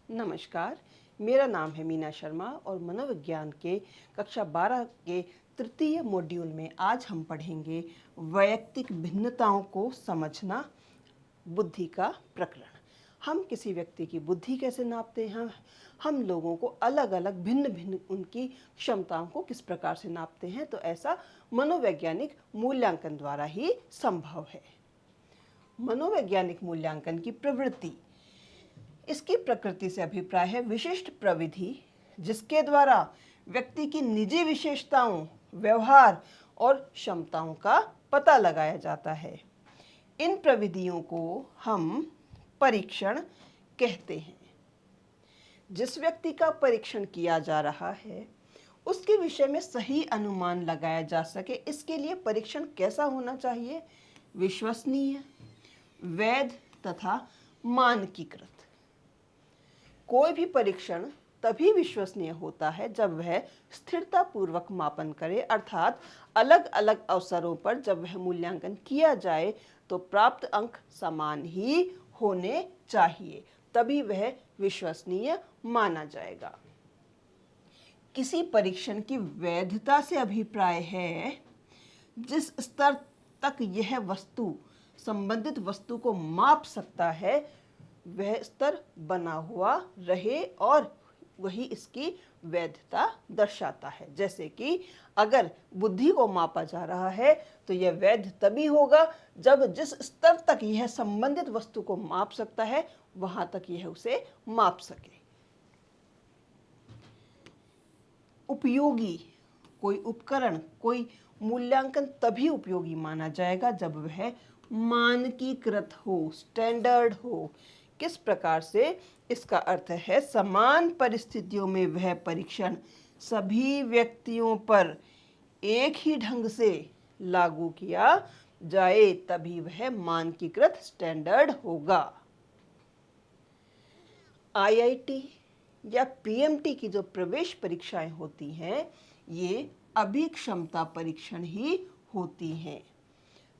नमस्कार, मेरा नाम है मीना शर्मा और मनोविज्ञान के कक्षा 12 के तृतीय मॉड्यूल में आज हम पढ़ेंगे वैयक्तिक भिन्नताओं को समझना, बुद्धि का प्रकरण। हम किसी व्यक्ति की बुद्धि कैसे नापते हैं, हम लोगों को अलग अलग भिन्न भिन्न उनकी क्षमताओं को किस प्रकार से नापते हैं, तो ऐसा मनोवैज्ञानिक मूल्यांकन द्वारा ही संभव है। मनोवैज्ञानिक मूल्यांकन की प्रवृत्ति, इसकी प्रकृति से अभिप्राय है विशिष्ट प्रविधि जिसके द्वारा व्यक्ति की निजी विशेषताओं, व्यवहार और क्षमताओं का पता लगाया जाता है। इन प्रविधियों को हम परीक्षण कहते हैं। जिस व्यक्ति का परीक्षण किया जा रहा है उसके विषय में सही अनुमान लगाया जा सके, इसके लिए परीक्षण कैसा होना चाहिए? विश्वसनीय, वैध तथा मानकीकृत। कोई भी परीक्षण तभी विश्वसनीय होता है जब वह स्थिरता पूर्वक मापन करे, अर्थात अलग अलग अवसरों पर जब वह मूल्यांकन किया जाए तो प्राप्त अंक समान ही होने चाहिए, तभी वह विश्वसनीय माना जाएगा। किसी परीक्षण की वैधता से अभिप्राय है जिस स्तर तक यह वस्तु संबंधित वस्तु को माप सकता है वह स्तर बना हुआ रहे और वही इसकी वैधता दर्शाता है। जैसे कि अगर बुद्धि को मापा जा रहा है तो यह वैध तभी होगा जब जिस स्तर तक यह संबंधित वस्तु को माप सकता है वहां तक यह उसे माप सके। उपयोगी, कोई उपकरण, कोई मूल्यांकन तभी उपयोगी माना जाएगा जब वह मानकीकृत हो, स्टैंडर्ड हो। किस प्रकार से? इसका अर्थ है समान परिस्थितियों में वह परीक्षण सभी व्यक्तियों पर एक ही ढंग से लागू किया जाए, तभी वह मानकीकृत स्टैंडर्ड होगा। आईआईटी या पीएमटी की जो प्रवेश परीक्षाएं होती हैं ये अभिक्षमता परीक्षण ही होती हैं।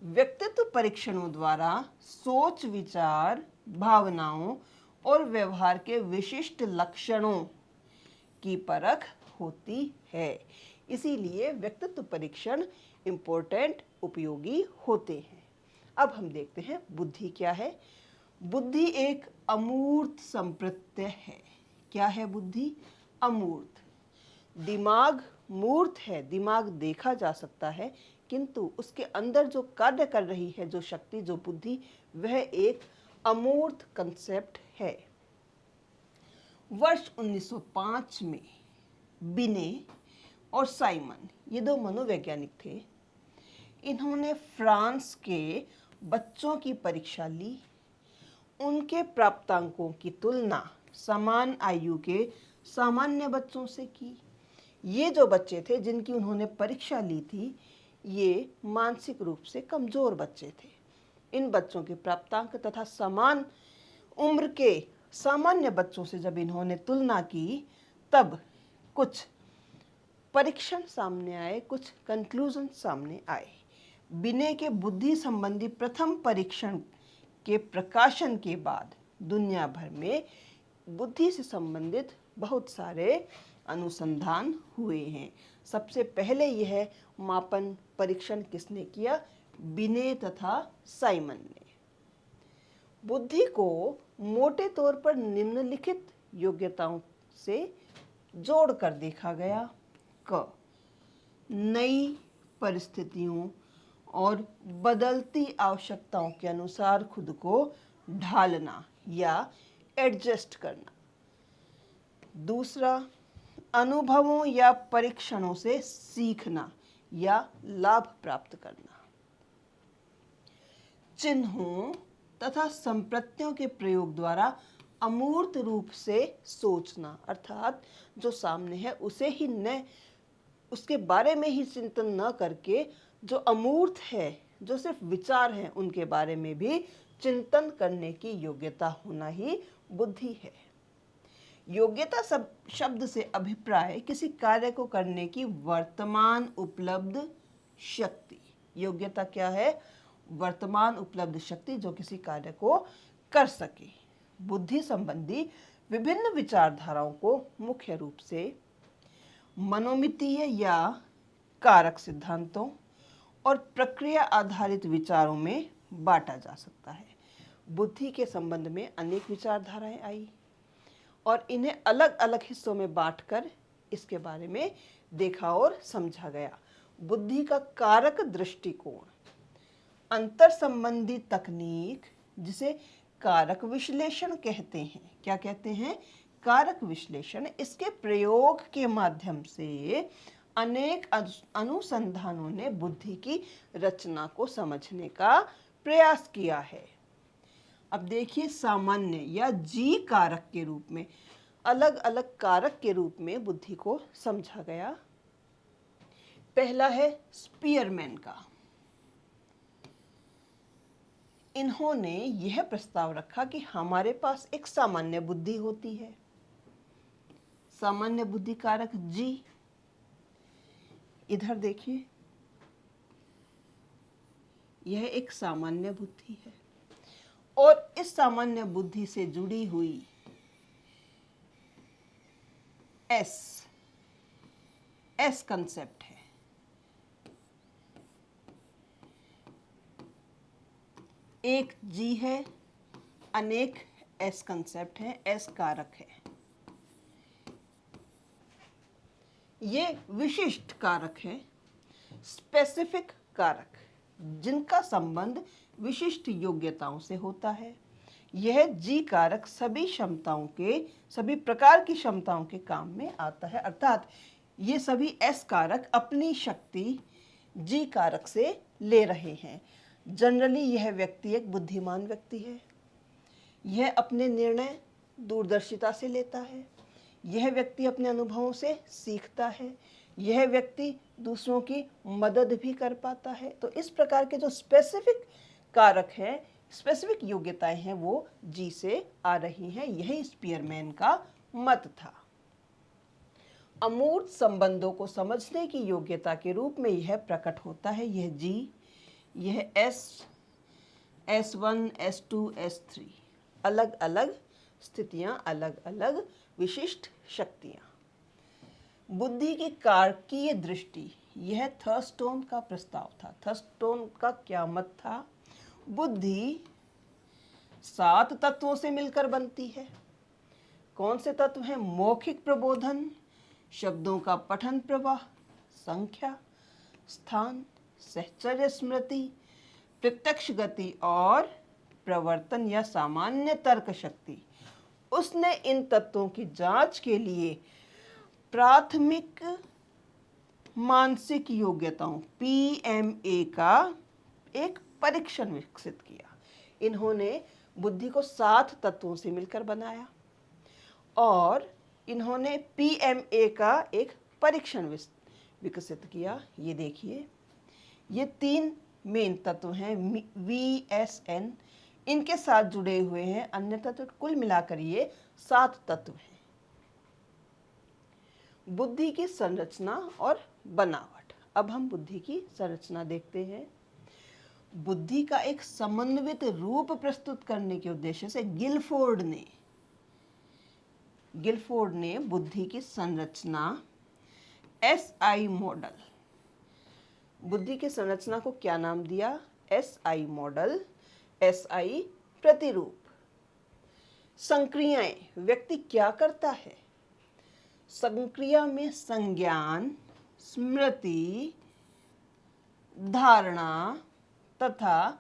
व्यक्तित्व परीक्षणों द्वारा सोच, विचार, भावनाओं और व्यवहार के विशिष्ट लक्षणों की परख होती है। इसीलिए व्यक्तित्व परीक्षण इम्पोर्टेंट, उपयोगी होते हैं। अब हम देखते हैं बुद्धि क्या है। बुद्धि एक अमूर्त संप्रत्यय है। क्या है बुद्धि? अमूर्त। दिमाग मूर्त है, दिमाग देखा जा सकता है, किंतु उसके अंदर जो कार्य कर रही है, जो शक्ति, जो बुद्धि, वह एक अमूर्त कंसेप्ट है। वर्ष 1905 में बिने और साइमन, ये दो मनोवैज्ञानिक थे, इन्होंने फ्रांस के बच्चों की परीक्षा ली। उनके प्राप्तांकों की तुलना समान आयु के सामान्य बच्चों से की। ये जो बच्चे थे जिनकी उन्होंने परीक्षा ली थी ये मानसिक रूप से कमजोर बच्चे थे। इन बच्चों के प्राप्तांक तथा समान उम्र के सामान्य बच्चों से जब इन्होंने तुलना की तब कुछ परीक्षण सामने आए, कुछ कंक्लूजन सामने आए। बिने के बुद्धि संबंधी प्रथम परीक्षण के प्रकाशन के बाद दुनिया भर में बुद्धि से संबंधित बहुत सारे अनुसंधान हुए हैं। सबसे पहले यह मापन परीक्षण किसने किया? बिने तथा साइमन ने। बुद्धि को मोटे तौर पर निम्नलिखित योग्यताओं से जोड़कर देखा गया। क, नई परिस्थितियों और बदलती आवश्यकताओं के अनुसार खुद को ढालना या एडजस्ट करना। दूसरा, अनुभवों या परीक्षणों से सीखना या लाभ प्राप्त करना। चिन्हों तथा संप्रत्ययों के प्रयोग द्वारा अमूर्त रूप से सोचना, अर्थात जो सामने है उसे ही न, उसके बारे में ही चिंतन न करके जो अमूर्त है, जो सिर्फ विचार हैं, उनके बारे में भी चिंतन करने की योग्यता होना ही बुद्धि है। योग्यता शब्द से अभिप्राय किसी कार्य को करने की वर्तमान उपलब्ध शक्ति। योग्यता क्या है? वर्तमान उपलब्ध शक्ति जो किसी कार्य को कर सके। बुद्धि संबंधी विभिन्न विचारधाराओं को मुख्य रूप से मनोमितीय या कारक सिद्धांतों और प्रक्रिया आधारित विचारों में बांटा जा सकता है। बुद्धि के संबंध में अनेक विचारधाराएं आई और इन्हें अलग अलग हिस्सों में बांटकर इसके बारे में देखा और समझा गया। बुद्धि का कारक दृष्टिकोण, अंतर संबंधी तकनीक जिसे कारक विश्लेषण कहते हैं। क्या कहते हैं? कारक विश्लेषण। इसके प्रयोग के माध्यम से अनेक अनुसंधानों ने बुद्धि की रचना को समझने का प्रयास किया है। अब देखिए, सामान्य या जी कारक के रूप में, अलग अलग कारक के रूप में बुद्धि को समझा गया। पहला है स्पीयरमैन का। इन्होंने यह प्रस्ताव रखा कि हमारे पास एक सामान्य बुद्धि होती है। सामान्य बुद्धि कारक जी। इधर देखिए, यह एक सामान्य बुद्धि है और इस सामान्य बुद्धि से जुड़ी हुई एस कंसेप्ट है। एक जी है, अनेक एस कंसेप्ट है, एस कारक है। ये विशिष्ट कारक है, स्पेसिफिक कारक, जिनका संबंध विशिष्ट योग्यताओं से होता है। यह जी कारक सभी क्षमताओं के, सभी प्रकार की क्षमताओं के काम में आता है। अर्थात ये सभी एस कारक अपनी शक्ति जी कारक से ले रहे हैं। जनरली यह व्यक्ति एक बुद्धिमान व्यक्ति है। यह अपने निर्णय दूरदर्शिता से लेता है। यह व्यक्ति अपने अनुभवों से सीखता है। यह व्यक्ति दूसरों की मदद भी कर पाता है। तो इस प्रकार के जो स्पेसिफिक कारक हैं, स्पेसिफिक योग्यताएं हैं, वो जी से आ रही हैं। यही स्पीयरमैन का मत था। अमूर्त संबंधों को समझने की योग्यता के रूप में यह प्रकट होता है। यह जी, यह S1, S2, S3, अलग अलग स्थितियां, अलग अलग विशिष्ट शक्तियां। बुद्धि की कारकीय दृष्टि, यह थर्स्टोन का प्रस्ताव था। थर्स्टोन का क्या मत था? बुद्धि 7 तत्वों से मिलकर बनती है। कौन से तत्व हैं? मौखिक प्रबोधन, शब्दों का पठन प्रवाह, संख्या, स्थान, सहचर्य स्मृति, प्रत्यक्ष गति और प्रवर्तन या सामान्य तर्क शक्ति। उसने इन तत्वों की जांच के लिए प्राथमिक मानसिक योग्यताओं PMA का एक परीक्षण विकसित किया। इन्होंने बुद्धि को 7 तत्वों से मिलकर बनाया और इन्होंने PMA का एक परीक्षण विकसित किया। ये देखिए, ये 3 मेन तत्व हैं VSN, इनके साथ जुड़े हुए हैं अन्य तत्व, कुल मिलाकर ये 7 तत्व हैं। बुद्धि की संरचना और बनावट। अब हम बुद्धि की संरचना देखते हैं। बुद्धि का एक समन्वित रूप प्रस्तुत करने के उद्देश्य से गिलफोर्ड ने बुद्धि की संरचना SI मॉडल, बुद्धि की संरचना को क्या नाम दिया? SI मॉडल, SI प्रतिरूप। संक्रियाएं, व्यक्ति क्या करता है? संक्रिया में संज्ञान, स्मृति, धारणा तथा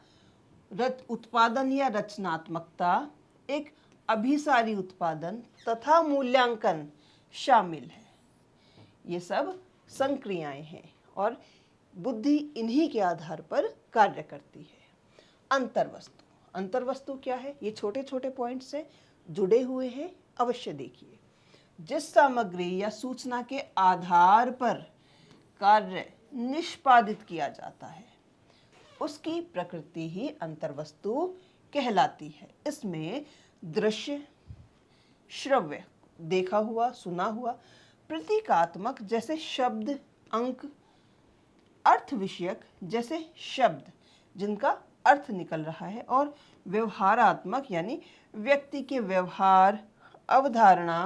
उत्पादन या रचनात्मकता, एक अभिसारी उत्पादन तथा मूल्यांकन शामिल है। ये सब संक्रियाएं हैं और बुद्धि इन्हीं के आधार पर कार्य करती है। अंतर्वस्तु, अंतर्वस्तु क्या है? ये छोटे छोटे पॉइंट से जुड़े हुए हैं, अवश्य देखिए। जिस सामग्री या सूचना के आधार पर कार्य निष्पादित किया जाता है, उसकी प्रकृति ही अंतर्वस्तु कहलाती है। इसमें दृश्य, श्रव्य, देखा हुआ, सुना हुआ, प्रतीकात्मक जैसे शब्द, अंक, अर्थ विषयक जैसे शब्द जिनका अर्थ निकल रहा है, और व्यवहारात्मक यानी व्यक्ति के व्यवहार, अवधारणा,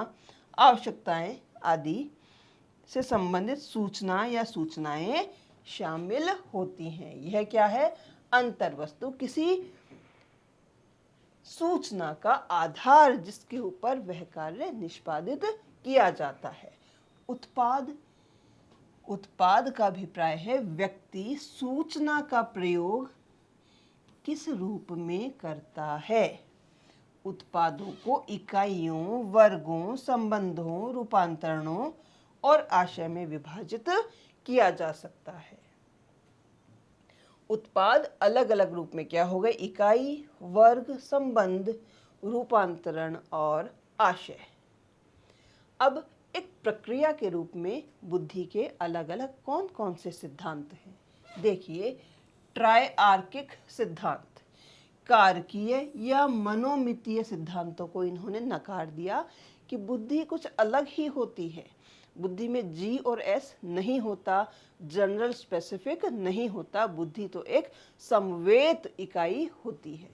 आवश्यकताएं आदि से संबंधित सूचना या सूचनाएं शामिल होती हैं। यह क्या है? अंतर्वस्तु, किसी सूचना का आधार जिसके ऊपर वह कार्य निष्पादित किया जाता है। उत्पाद, उत्पाद का अभिप्राय है व्यक्ति सूचना का प्रयोग किस रूप में करता है। उत्पादों को इकाइयों, वर्गों, संबंधों, रूपांतरणों और आशय में विभाजित किया जा सकता है। उत्पाद अलग अलग रूप में क्या हो गए? इकाई, वर्ग, संबंध, रूपांतरण और आशय। अब एक प्रक्रिया के रूप में बुद्धि के अलग अलग कौन कौन से सिद्धांत हैं? देखिए, ट्रायआर्किक सिद्धांत, कारकीय या मनोमितीय सिद्धांतों को इन्होंने नकार दिया कि बुद्धि कुछ अलग ही होती है। बुद्धि में जी और एस नहीं होता, जनरल स्पेसिफिक नहीं होता, बुद्धि तो एक समवेत इकाई होती है।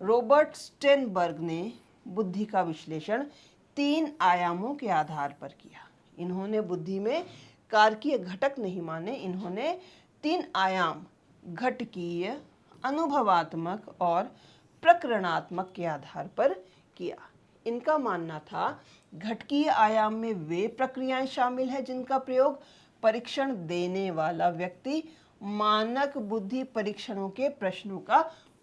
रॉबर्ट स्टेनबर्ग ने बुद्धि का विश्लेषण 3 आयामों के आधार पर किया। इन्होंने बुद्धि में कारकीय घटक नहीं माने, इन्होंने 3 आयाम घटकीय, अनुभवात्मक और प्रकरणात्मक के आधार पर किया। इनका मानना था घटकीय आयाम में वे प्रक्रियाएं शामिल हैं जिनका प्रयोग परीक्षण देने वाला व्यक्ति मानक बुद्धि परीक्षणों के प्रश्नों का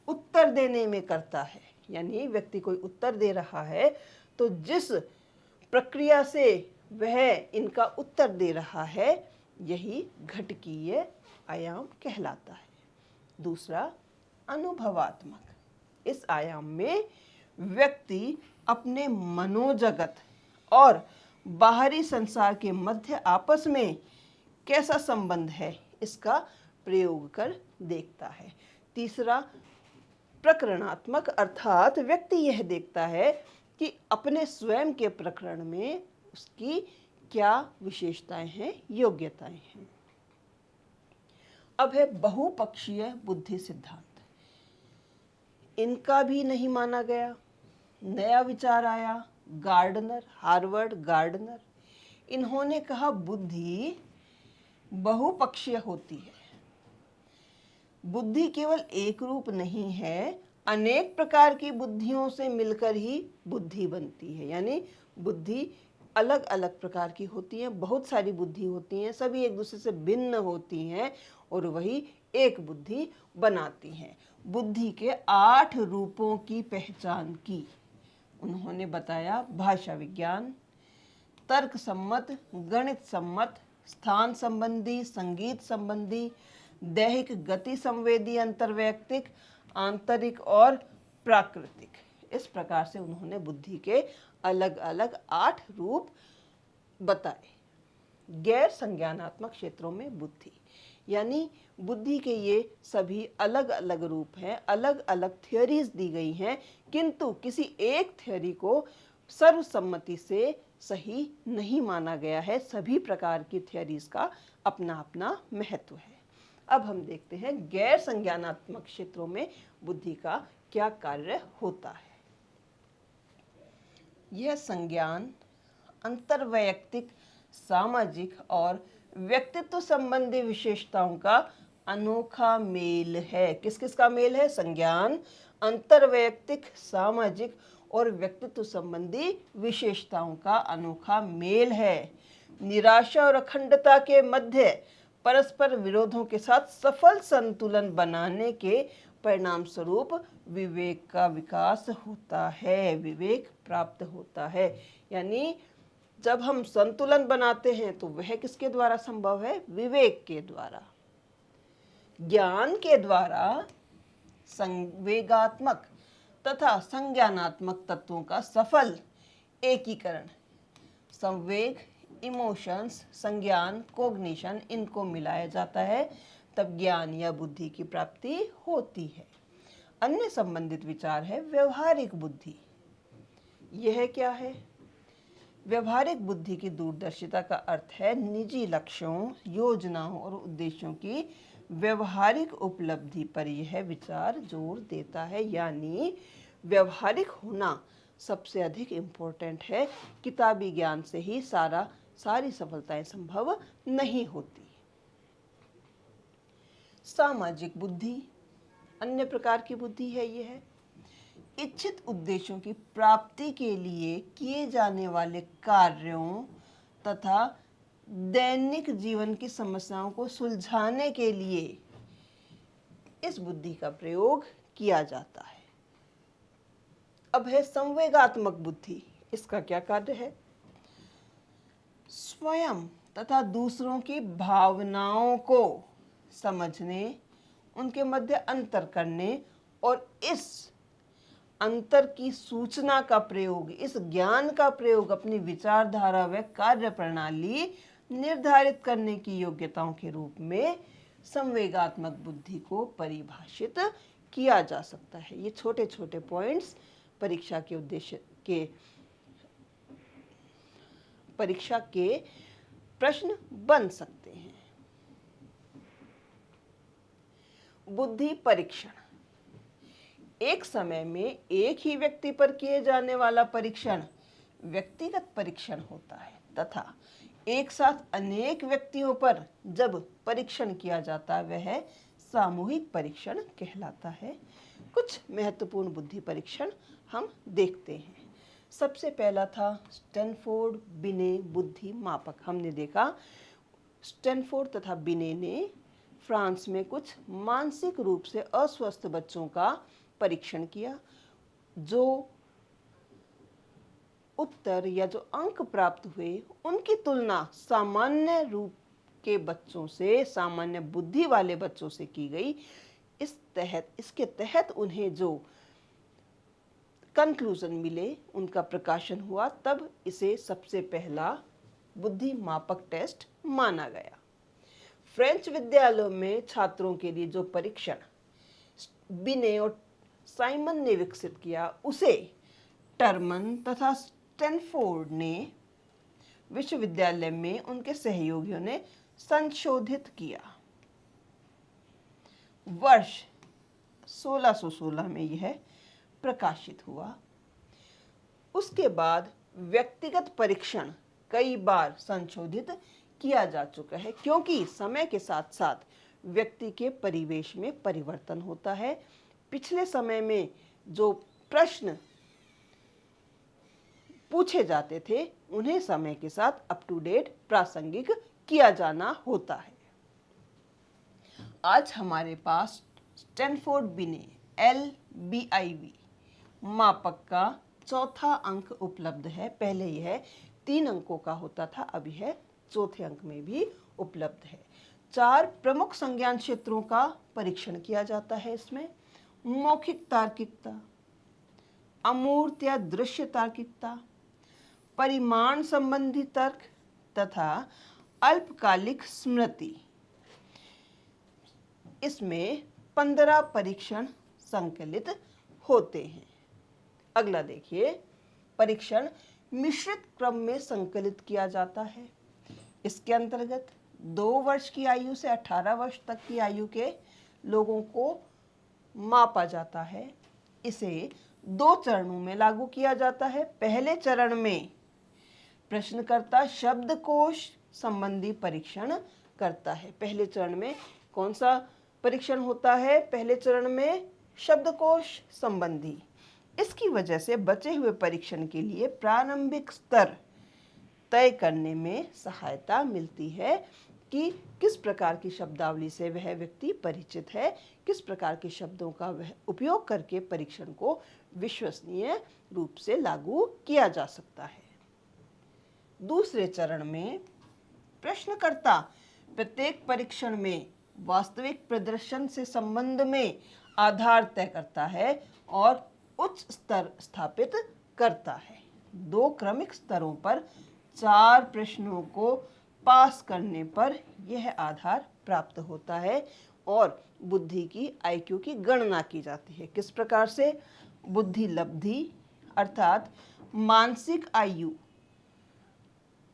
उत्तर देने में करता है। यानी व्यक्ति कोई उत्तर दे रहा है तो जिस प्रक्रिया से वह इनका उत्तर दे रहा है यही घटकीय आयाम कहलाता है। दूसरा, अनुभवात्मक, इस आयाम में व्यक्ति अपने मनोजगत और बाहरी संसार के मध्य आपस में कैसा संबंध है इसका प्रयोग कर देखता है। तीसरा, प्रकरणात्मक, अर्थात व्यक्ति यह देखता है कि अपने स्वयं के प्रकरण में उसकी क्या विशेषताएं हैं, योग्यताएं हैं। अब है बहुपक्षीय बुद्धि सिद्धांत। इनका भी नहीं माना गया, नया विचार आया, गार्डनर, हार्वर्ड गार्डनर। इन्होंने कहा बुद्धि बहुपक्षीय होती है, बुद्धि केवल एक रूप नहीं है, अनेक प्रकार की बुद्धियों से मिलकर ही बुद्धि बनती है। यानी बुद्धि अलग अलग प्रकार की होती है, बहुत सारी बुद्धि होती हैं, सभी एक दूसरे से भिन्न होती हैं और वही एक बुद्धि बनाती हैं। बुद्धि के 8 रूपों की पहचान की। उन्होंने बताया भाषा विज्ञान, तर्क सम्मत, गणित सम्मत, स्थान संबंधी, संगीत संबंधी, दैहिक गति संवेदी, अंतर्वैयक्तिक, आंतरिक और प्राकृतिक। इस प्रकार से उन्होंने बुद्धि के अलग अलग 8 रूप बताए। गैर संज्ञानात्मक क्षेत्रों में बुद्धि, यानी बुद्धि के ये सभी अलग अलग रूप हैं, अलग अलग थियोरीज दी गई हैं, किंतु किसी एक थियोरी को सर्वसम्मति से सही नहीं माना गया है। सभी प्रकार की थियोरीज का अपना अपना महत्व है। अब हम देखते हैं गैर संज्ञानात्मक क्षेत्रों में बुद्धि का क्या कार्य होता है। यह संज्ञान अंतर्वैयक्तिक, सामाजिक और व्यक्तित्व संबंधी विशेषताओं का अनोखा मेल है। किस किस का मेल है? संज्ञान, अंतर्वैयक्तिक, सामाजिक और व्यक्तित्व संबंधी विशेषताओं का अनोखा मेल है। निराशा और अखंडता के मध्य परस्पर विरोधों के साथ सफल संतुलन बनाने के परिणाम स्वरूप विवेक का विकास होता है, विवेक प्राप्त होता है। यानी जब हम संतुलन बनाते हैं तो वह किसके द्वारा संभव है? विवेक के द्वारा। ज्ञान के द्वारा संवेगात्मक तथा संज्ञानात्मक तत्वों का सफल एकीकरण, संवेग, इमोशंस, संज्ञान, कोग्निशन, इनको मिलाया जाता है, तब ज्ञान या बुद्धि की प्राप्ति होती है। अन्य संबंधित विचार है व्यवहारिक बुद्धि। यह क्या है? व्यवहारिक बुद्धि की दूरदर्शिता का अर्थ है निजी लक्ष्यों, योजनाओं और उद्देश्यों की व्यवहारिक उपलब्धि पर यह विचार जोर देता है। यानी व्यवहारिक होना सबसे अधिक इम्पोर्टेंट है। किताबी ज्ञान से ही सारी सफलताएं संभव नहीं होती। सामाजिक बुद्धि अन्य प्रकार की बुद्धि है। ये है इच्छित उद्देश्यों की प्राप्ति के लिए किए जाने वाले कार्यों तथा दैनिक जीवन की समस्याओं को सुलझाने के लिए इस बुद्धि का प्रयोग किया जाता है। अब है संवेगात्मक बुद्धि। इसका क्या कार्य है? स्वयं तथा दूसरों की भावनाओं को समझने, उनके मध्य अंतर करने और इस अंतर की सूचना का प्रयोग, इस ज्ञान का प्रयोग अपनी विचारधारा व कार्य प्रणाली निर्धारित करने की योग्यताओं के रूप में संवेगात्मक बुद्धि को परिभाषित किया जा सकता है। ये छोटे छोटे पॉइंट्स परीक्षा के प्रश्न बन सकते हैं। बुद्धि परीक्षण एक समय में एक ही व्यक्ति पर किए जाने वाला परीक्षण व्यक्तिगत परीक्षण होता है तथा एक साथ अनेक व्यक्तियों पर जब परीक्षण किया जाता है वह सामूहिक परीक्षण कहलाता है। कुछ महत्वपूर्ण बुद्धि परीक्षण हम देखते हैं। सबसे पहला था स्टैनफोर्ड बिने बुद्धि मापक। हमने देखा स्टैनफोर्ड तथा बिने ने फ्रांस में कुछ मानसिक रूप से अस्वस्थ बच्चों का परीक्षण किया। जो उत्तर या जो अंक प्राप्त हुए उनकी तुलना सामान्य रूप के बच्चों से, सामान्य बुद्धि वाले बच्चों से की गई। इसके तहत उन्हें जो कंक्लूजन मिले, उनका प्रकाशन हुआ, तब इसे सबसे पहला बुद्धि मापक टेस्ट माना गया। फ्रेंच विद्यालयों में छात्रों के लिए जो परीक्षण बिने और साइमन ने विकसित किया, उसे टर्मन तथा स्टैनफोर्ड ने विश्वविद्यालय में उनके सहयोगियों ने संशोधित किया। वर्ष 1616 में यह प्रकाशित हुआ। उसके बाद व्यक्तिगत परीक्षण कई बार संशोधित किया जा चुका है, क्योंकि समय के साथ साथ व्यक्ति के परिवेश में परिवर्तन होता है। पिछले समय में जो प्रश्न पूछे जाते थे उन्हें समय के साथ अप टू डेट, प्रासंगिक किया जाना होता है। आज हमारे पास स्टैनफोर्ड बिने LBIV मापक का चौथा अंक उपलब्ध है। पहले यह 3 अंकों का होता था, अब यह चौथे अंक में भी उपलब्ध है। 4 प्रमुख संज्ञान क्षेत्रों का परीक्षण किया जाता है इसमें। मौखिक तार्किकता, अमूर्त या दृश्य तार्किकता, परिमाण संबंधी तर्क तथा अल्पकालिक स्मृति। इसमें 15 परीक्षण संकलित होते हैं। अगला देखिए, परीक्षण मिश्रित क्रम में संकलित किया जाता है। इसके अंतर्गत 2 वर्ष की आयु से 18 वर्ष तक की आयु के लोगों को मापा जाता है। इसे 2 चरणों में लागू किया जाता है। पहले चरण में प्रश्नकर्ता शब्दकोश संबंधी परीक्षण करता है। पहले चरण में कौन सा परीक्षण होता है? पहले चरण में शब्दकोश संबंधी। इसकी वजह से बचे हुए परीक्षण के लिए प्रारंभिक स्तर तय करने में सहायता मिलती है कि किस प्रकार की शब्दावली से वह व्यक्ति परिचित है, किस प्रकार के शब्दों का वह उपयोग करके परीक्षण को विश्वसनीय रूप से लागू किया जा सकता है। दूसरे चरण में प्रश्नकर्ता प्रत्येक परीक्षण में वास्तविक प्रदर्शन से संबंध में आधार तय करता है और उच्च स्तर स्थापित करता है। 2 क्रमिक स्तरों पर 4 प्रश्नों को पास करने पर यह आधार प्राप्त होता है और बुद्धि की IQ की गणना की जाती है। किस प्रकार से? बुद्धि लब्धि अर्थात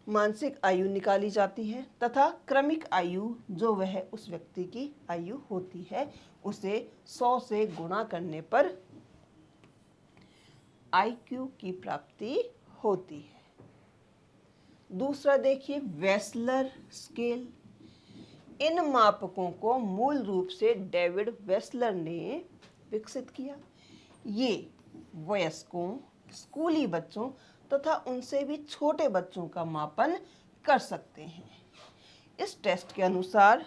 मानसिक आयु निकाली जाती है तथा क्रमिक आयु जो वह उस व्यक्ति की आयु होती है उसे 100 से गुणा करने पर आईक्यू की प्राप्ति होती है। दूसरा देखिए वेस्लर स्केल। इन मापकों को मूल रूप से डेविड वेस्लर ने विकसित किया। ये वयस्कों, स्कूली बच्चों तथा उनसे भी छोटे बच्चों का मापन कर सकते हैं। इस टेस्ट के अनुसार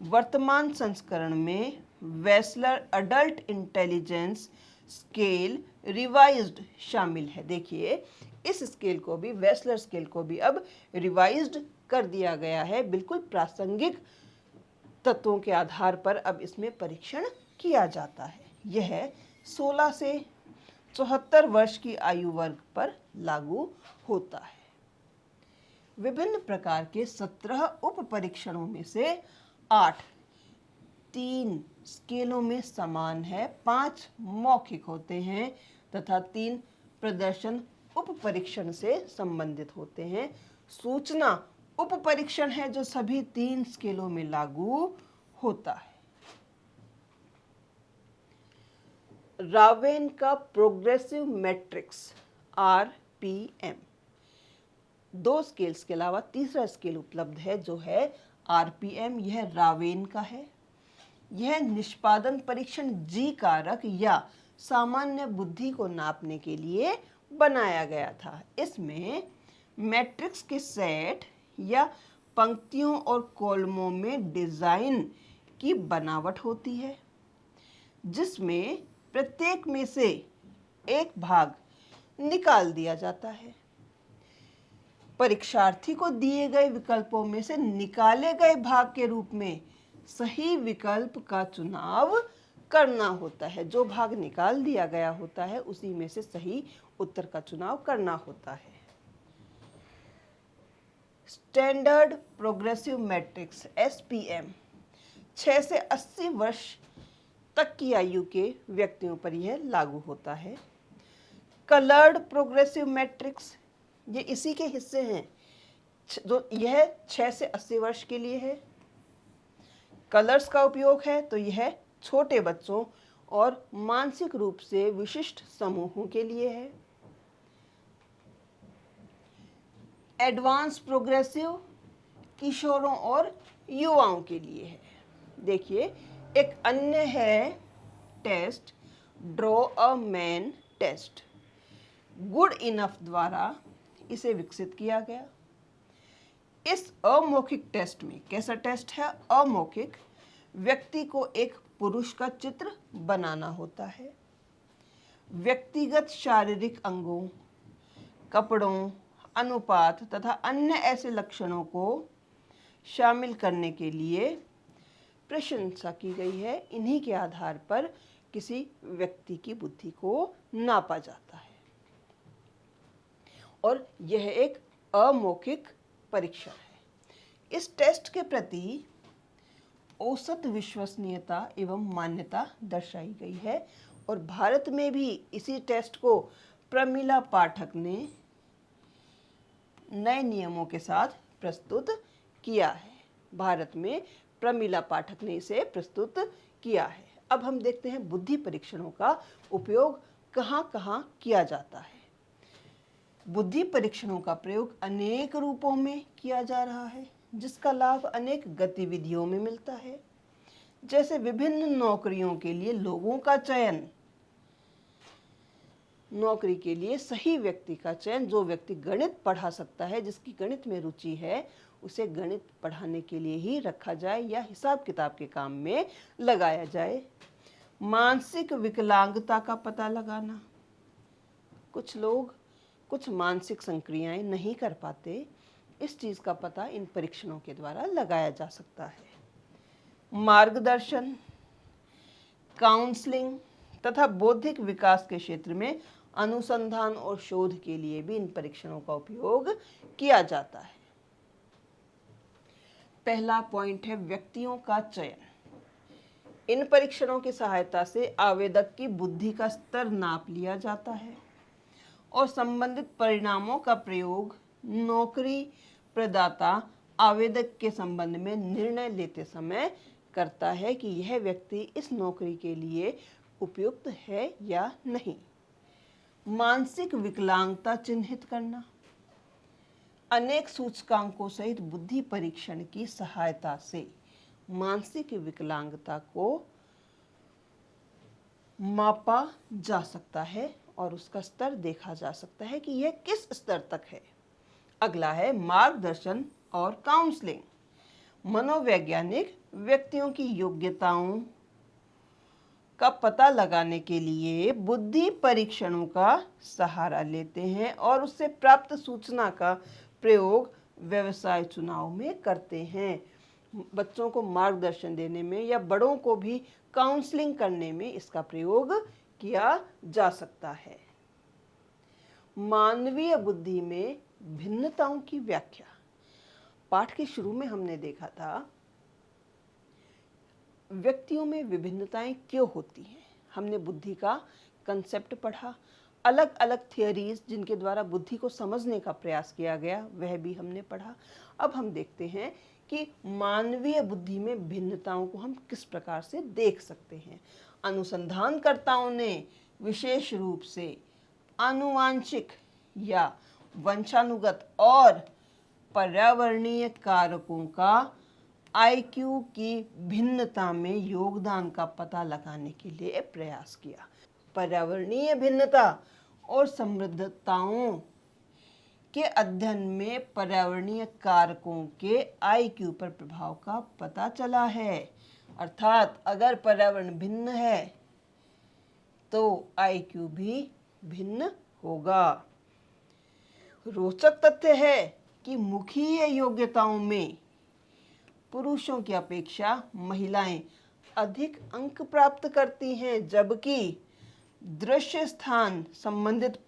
वर्तमान संस्करण में Wechsler adult intelligence scale revised शामिल है। देखिए इस स्केल को भी, वेस्लर स्केल को भी अब रिवाइज्ड कर दिया गया है। बिल्कुल प्रासंगिक तत्वों के आधार पर अब इसमें परीक्षण किया जाता है। यह 16 से 74 वर्ष की आयु वर्ग पर लागू होता है। विभिन्न प्रकार के 17 उप परीक्षणों में से 8 3 स्केलों में समान है, 5 मौखिक होते हैं तथा 3 प्रदर्शन उप परीक्षण से संबंधित होते हैं। सूचना उप परीक्षण है जो सभी 3 स्केलों में लागू होता है। रावेन का प्रोग्रेसिव मैट्रिक्स RPM, 2 स्केल्स के अलावा तीसरा स्केल उपलब्ध है जो है RPM। यह रावेन का है। यह निष्पादन परीक्षण G कारक या सामान्य बुद्धि को नापने के लिए बनाया गया था। इसमें मैट्रिक्स के सेट या पंक्तियों और कॉलमों में डिजाइन की बनावट होती है, जिसमें प्रत्येक में से एक भाग निकाल दिया जाता है। परीक्षार्थी को दिए गए विकल्पों में से निकाले गए भाग के रूप में सही विकल्प का चुनाव करना होता है। जो भाग निकाल दिया गया होता है उसी में से सही उत्तर का चुनाव करना होता है। स्टैंडर्ड प्रोग्रेसिव मैट्रिक्स SPM 6 से 80 वर्ष तक की आयु के व्यक्तियों पर यह लागू होता है। कलर्ड प्रोग्रेसिव मैट्रिक्स, ये इसी के हिस्से हैं जो यह 6 से 80 वर्ष के लिए है। कलर्स का उपयोग है तो यह छोटे बच्चों और मानसिक रूप से विशिष्ट समूहों के लिए है। एडवांस प्रोग्रेसिव किशोरों और युवाओं के लिए है। देखिए एक अन्य है test draw a man test, good enough द्वारा इसे विकसित किया गया। इस अमौखिक टेस्ट में, कैसा टेस्ट है? अमौखिक। व्यक्ति को एक पुरुष का चित्र बनाना होता है। व्यक्तिगत शारीरिक अंगों, कपड़ों, अनुपात तथा अन्य ऐसे लक्षणों को शामिल करने के लिए प्रशंसा की गई है। इन्हीं के आधार पर किसी व्यक्ति की बुद्धि को नापा जाता है और यह एक अमौखिक परीक्षण है। इस टेस्ट के प्रति औसत विश्वसनीयता एवं मान्यता दर्शाई गई है और भारत में भी इसी टेस्ट को प्रमिला पाठक ने नए नियमों के साथ प्रस्तुत किया है। भारत में प्रमिला पाठक ने इसे प्रस्तुत किया है। अब हम देखते हैं बुद्धि परीक्षणों का उपयोग कहाँ-कहाँ किया जाता है। बुद्धि परीक्षणों का प्रयोग अनेक रूपों में किया जा रहा है, जिसका लाभ अनेक गतिविधियों में मिलता है। जैसे विभिन्न नौकरियों के लिए लोगों का चयन, नौकरी के लिए सही व्यक्ति का चयन, जो व्यक्ति गणित पढ़ा सकता है, जिसकी गणित में रुचि है, उसे गणित पढ़ाने के लिए ही रखा जाए या हिसाब किताब के काम में लगाया जाए। मानसिक विकलांगता का पता लगाना, कुछ लोग कुछ मानसिक संक्रियाएं नहीं कर पाते, इस चीज का पता इन परीक्षणों के द्वारा लगाया जा सकता है। मार्गदर्शन, काउंसलिंग तथा बौद्धिक विकास के क्षेत्र में अनुसंधान और शोध के लिए भी इन परीक्षणों का उपयोग किया जाता है। पहला पॉइंट है व्यक्तियों का चयन। इन परीक्षणों की सहायता से आवेदक की बुद्धि का स्तर नाप लिया जाता है और संबंधित परिणामों का प्रयोग नौकरी प्रदाता आवेदक के संबंध में निर्णय लेते समय करता है कि यह व्यक्ति इस नौकरी के लिए उपयुक्त है या नहीं। मानसिक विकलांगता चिन्हित करना, अनेक सूचकांकों सहित बुद्धि परीक्षण की सहायता से मानसिक विकलांगता को मापा जा सकता है और उसका स्तर देखा जा सकता है कि यह किस स्तर तक है। अगला है मार्गदर्शन और काउंसलिंग। मनोवैज्ञानिक व्यक्तियों की योग्यताओं का पता लगाने के लिए बुद्धि परीक्षणों का सहारा लेते हैं और उससे प्राप्त सूचना का प्रयोग व्यवसाय चुनाव में करते हैं। बच्चों को मार्गदर्शन देने में या बड़ों को भी काउंसलिंग करने में इसका प्रयोग किया जा सकता है। मानवीय बुद्धि में भिन्नताओं की व्याख्या। पाठ के शुरू में हमने देखा था व्यक्तियों में विभिन्नताएं क्यों होती हैं। हमने बुद्धि का कंसेप्ट पढ़ा, अलग अलग थियरीज जिनके द्वारा बुद्धि को समझने का प्रयास किया गया वह भी हमने पढ़ा। अब हम देखते हैं कि मानवीय बुद्धि में भिन्नताओं को हम किस प्रकार से देख सकते हैं। अनुसंधानकर्ताओं ने विशेष रूप से आनुवांशिक या वंशानुगत और पर्यावरणीय कारकों का आईक्यू की भिन्नता में योगदान का पता लगाने के लिए प्रयास किया। पर्यावरणीय भिन्नता और समृद्धताओं के अध्ययन में पर्यावरणीय कारकों के आईक्यू पर प्रभाव का पता चला है। अर्थात अगर पर्यावरण भिन्न है तो आईक्यू भी भिन्न होगा। रोचक तथ्य है कि मुखीय योग्यताओं में पुरुषों की अपेक्षा महिलाएं अधिक अंक प्राप्त करती हैं, जबकि दृश्य स्थान संबंधित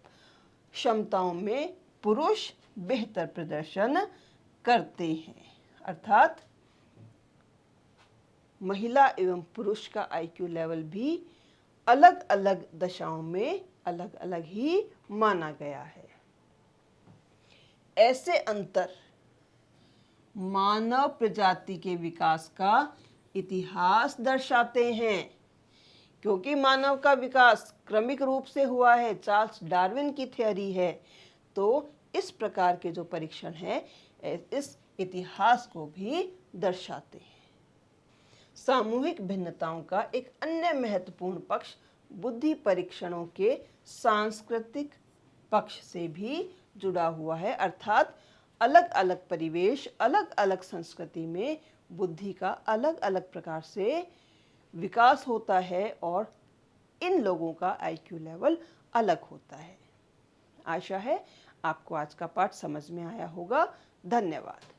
क्षमताओं में पुरुष बेहतर प्रदर्शन करते हैं। अर्थात महिला एवं पुरुष का आईक्यू लेवल भी अलग अलग दशाओं में अलग अलग ही माना गया है। ऐसे अंतर मानव प्रजाति के विकास का इतिहास दर्शाते हैं। क्योंकि मानव का विकास क्रमिक रूप से हुआ है, चार्ल्स डार्विन की थ्योरी है, तो इस प्रकार के जो परीक्षण है इस इतिहास को भी दर्शाते हैं। सामूहिक भिन्नताओं का एक अन्य महत्वपूर्ण पक्ष बुद्धि परीक्षणों के सांस्कृतिक पक्ष से भी जुड़ा हुआ है। अर्थात अलग अलग परिवेश, अलग अलग संस्कृति में बुद्धि का अलग अलग प्रकार से विकास होता है और इन लोगों का आईक्यू लेवल अलग होता है। आशा है आपको आज का पाठ समझ में आया होगा। धन्यवाद।